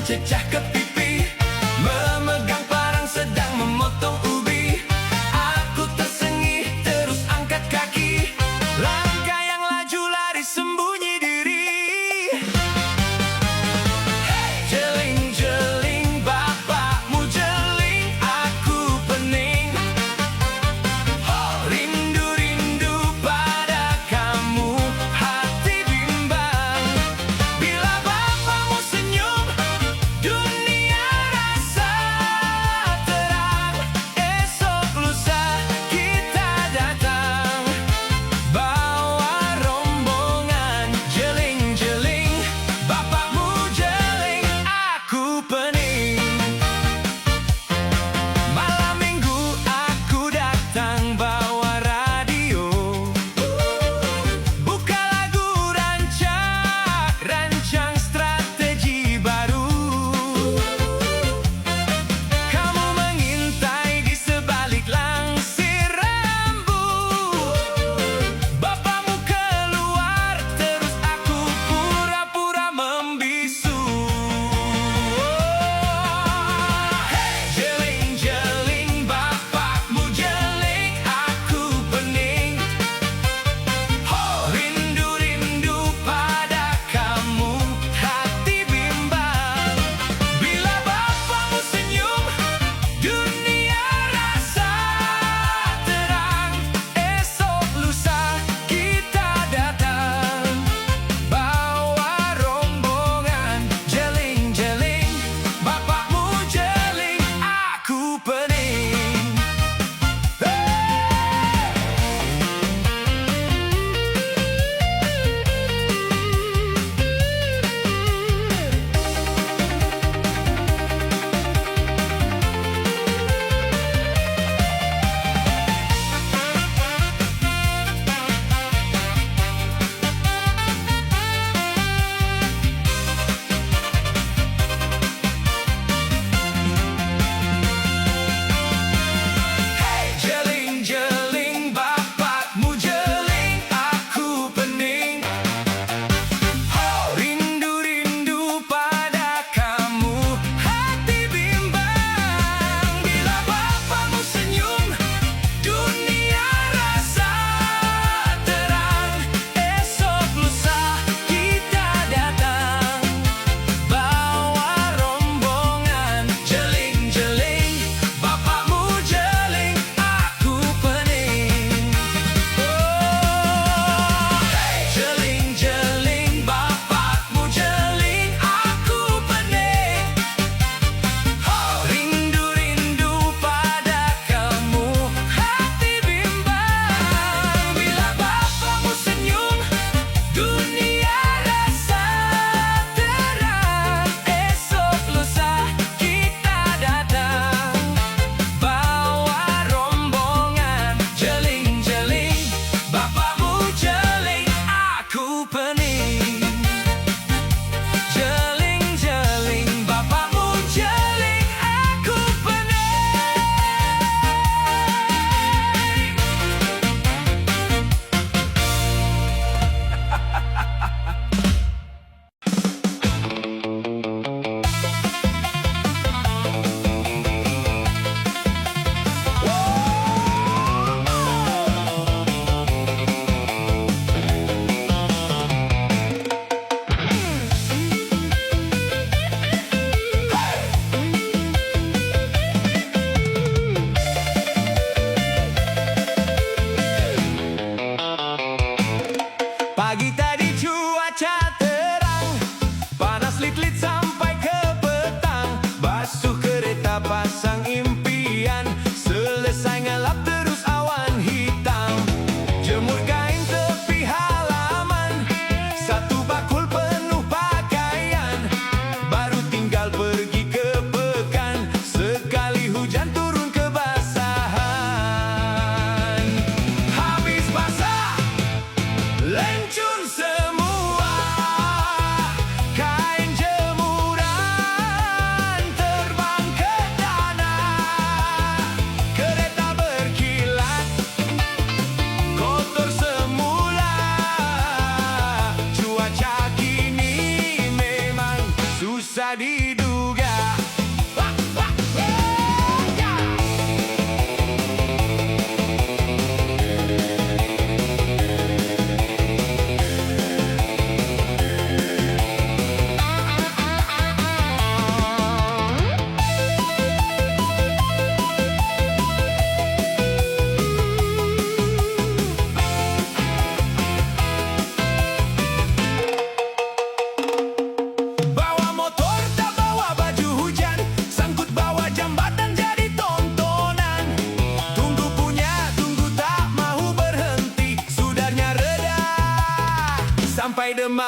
cecah ke pipi, memegang parang sedang memotong ubi. Aku tersengih terus angkat kaki, langkah yang laju lari sembunyi diri. Jeling-jeling bapakmu jeling, aku pening. Rindu-rindu pada kamu, hati bimbang. Bila bapakmu senyum, dunia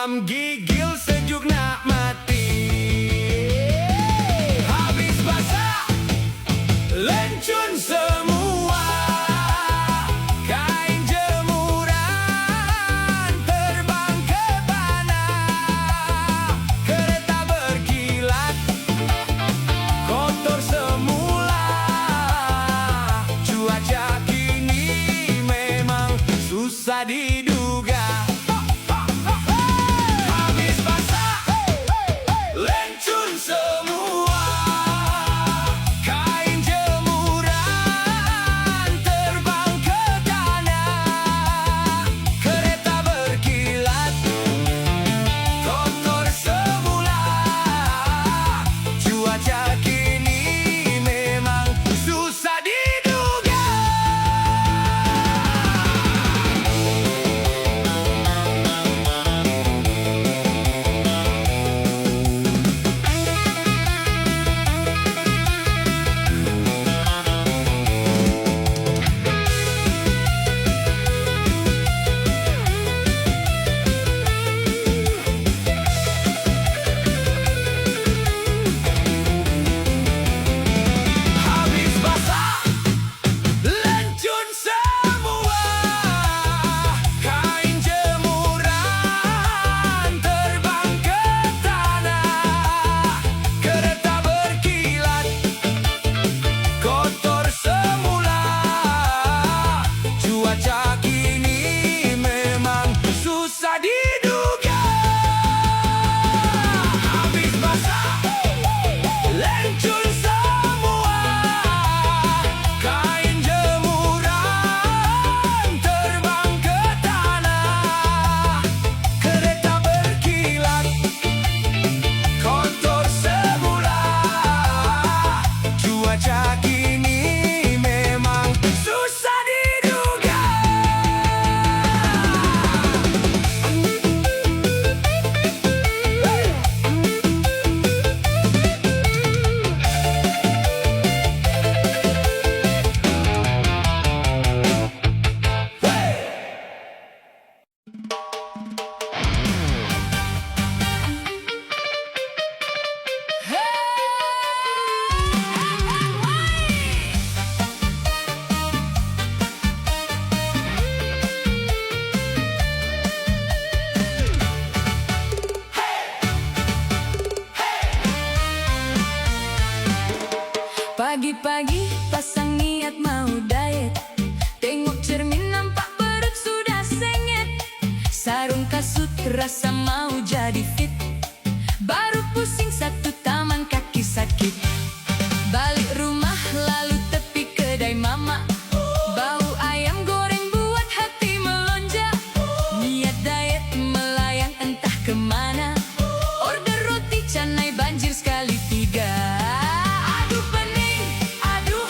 Asam gigil sejuk nak mati. Habis basah lencun semua, kain jemuran terbang ke tanah, kereta berkilat kotor semula. Cuaca kini memang susah diduga. Habis basah lencun semua, kain jemuran terbang ke tanah, kereta berkilat kotor semula. Cuaca kini memang susah diduga. Habis basah lencun semua, kain jemuran terbang ke tanah, kereta berkilat kotor semula. Cuaca kini memang susah diduga. Habis basah lencun semua, kain jemuran terbang ke tanah, kereta berkilat kotor semula. Cuaca kini memang susah diduga. Pagi-pagi pasang niat mau diet, tengok cermin nampak perut sudah sengit, sarung kasut rasa mau jadi fit, baru pusing satu taman kaki sakit. Balik rumah lalu tepi kedai mama, bau ayam goreng buat hati melonjak, niat diet melayang entah kemana, order roti canai banjir sekali tiga. Aduh pening, aduh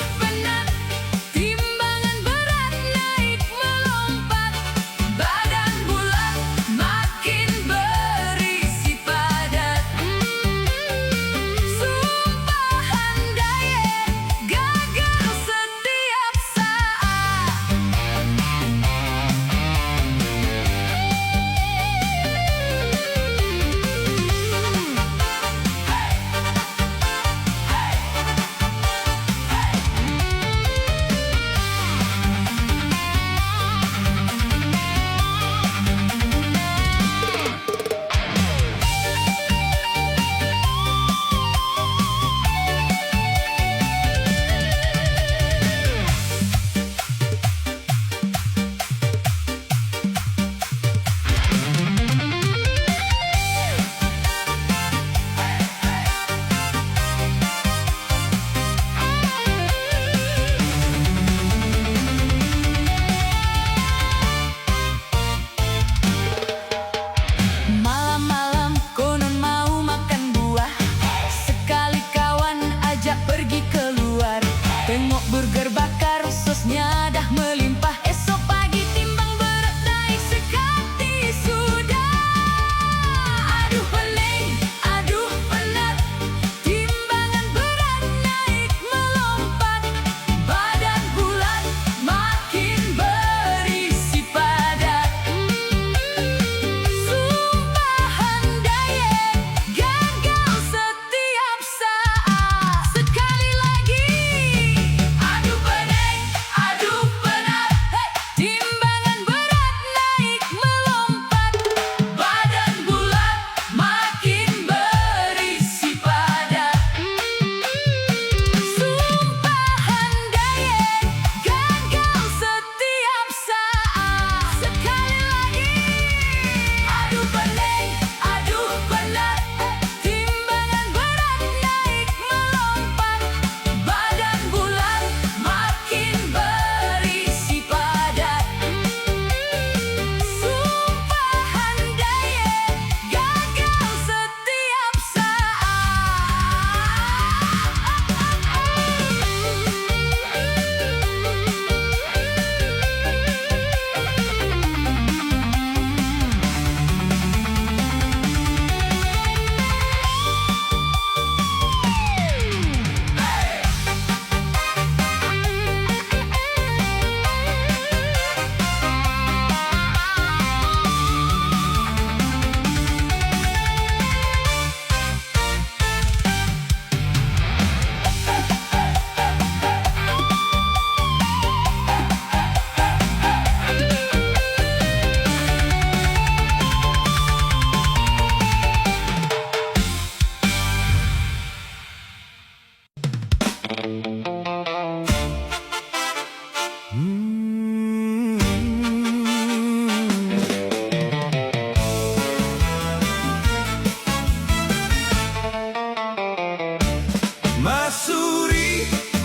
Masuri,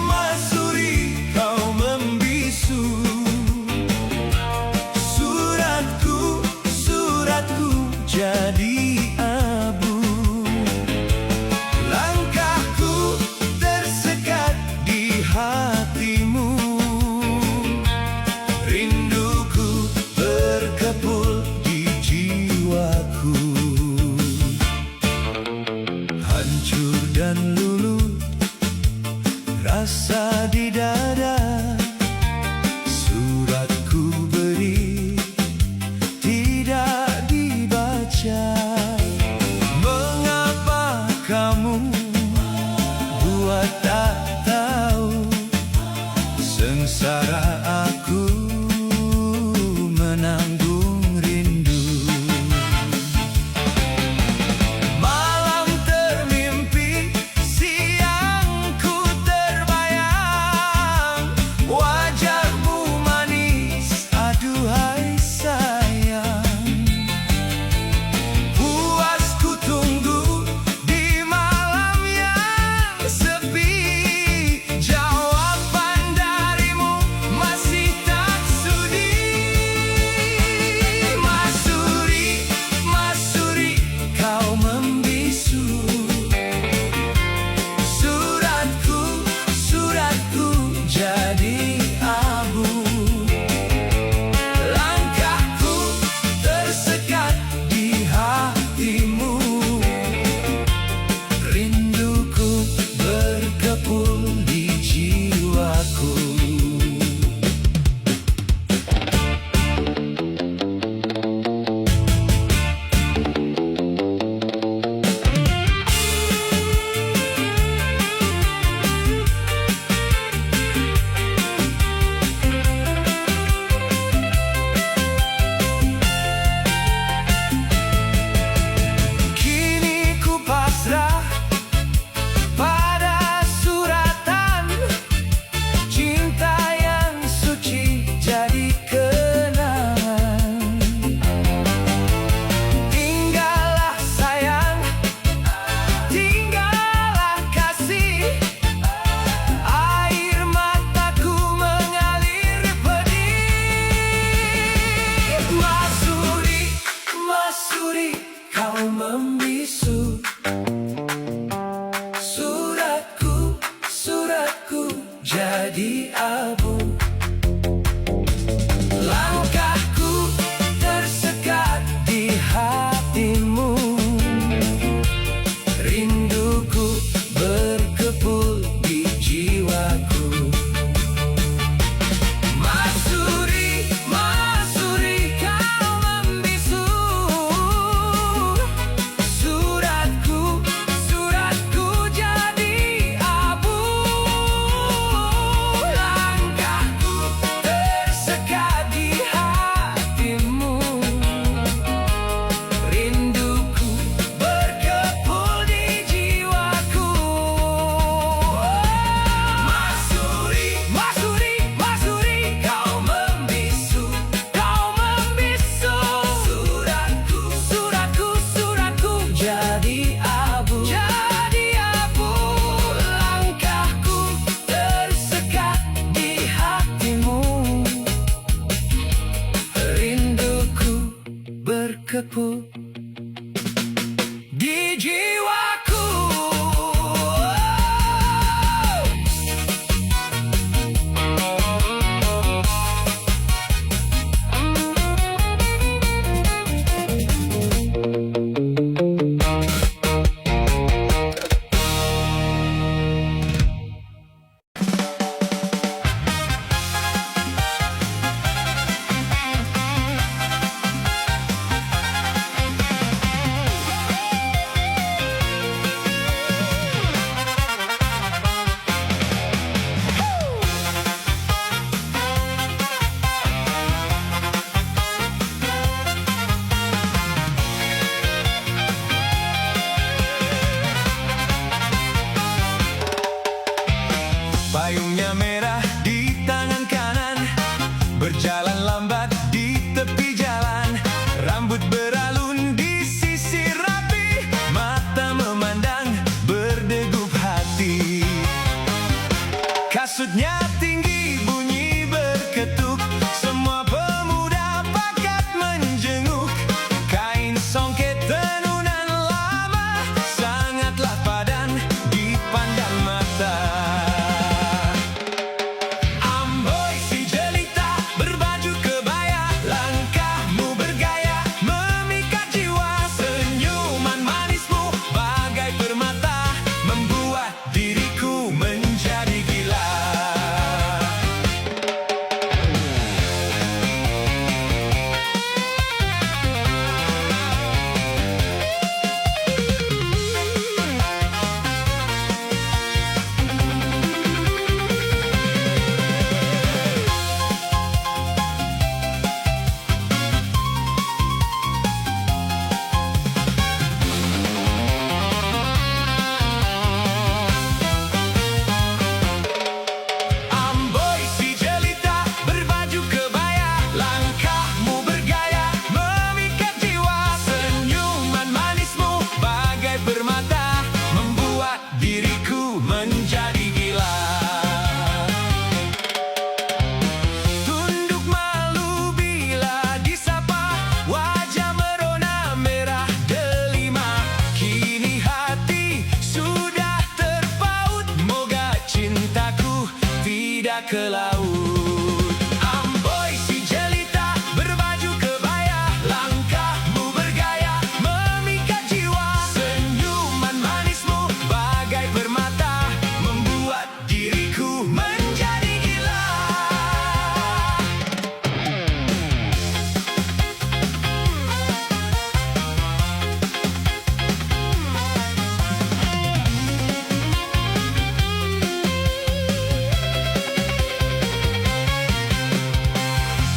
Masuri, kau membisu. Suratku, suratku jadi abu. Langkahku tersekat di hatimu. Rinduku berkepul di jiwaku. Hancur dan luluh rasa di dada, suratku beri tidak dibaca. Mengapa kamu buat tak tahu sengsara aku menanggung rindu. Malam termimpi, siangku terbayang, wajahmu manis, aduhai sayang. Puas ku tunggu di malam yang sepi, jawaban darimu masih tak sudi. Masuri, Masuri, kau membisu. Suratku, suratku jadi abu. Langkahku tersekat di hatimu. Rinduku berkepul di jiwaku. Kini ku pasrah pada suratan, cinta yang suci jadi kenangan. Tinggallah sayang, tinggallah kasih, air mataku mengalir pedih. Masuri, Masuri, kau membisu. Suratku, suratku jadi abu. Langkahku tersekat di hatimu. Rinduku berkepul di jiwaku. Masuri, Masuri, kau membisu. Suratku, suratku jadi abu. Langkahku Maksudnya tinggi, bunyi berketuk, semua pemuda bakat menjenguk. Kain songket tenunan lama, sangatlah padan dipandang mata. Amboi si jelita berbaju kebaya, langkahmu bergaya memikat jiwa. Senyuman manismu bagai permata, membuat diriku menjadi gila. Amboi si jelita berbaju kebaya, langkahmu bergaya memikat jiwa. Senyuman manismu bagai permata, membuat diriku menjadi gila. Tunduk malu bila disapa, wajah merona merah delima. Kini hati sudah terpaut, moga cintaku tidak ke laut. Amboi si jelita berbaju kebaya, langkahmu bergaya memikat jiwa. Senyuman manismu bagai permata, membuat diriku menjadi gila.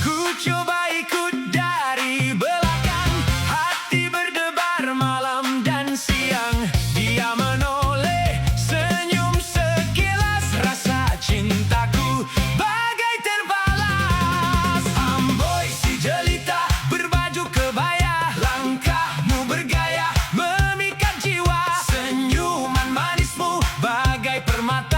Ku coba ikut dari belakang, hati berdebar malam dan siang. Dia menoleh, senyum sekilas, rasa cintaku bagai terbalas. Amboi si jelita berbaju kebaya, langkahmu bergaya memikat jiwa. Senyuman manismu bagai permata,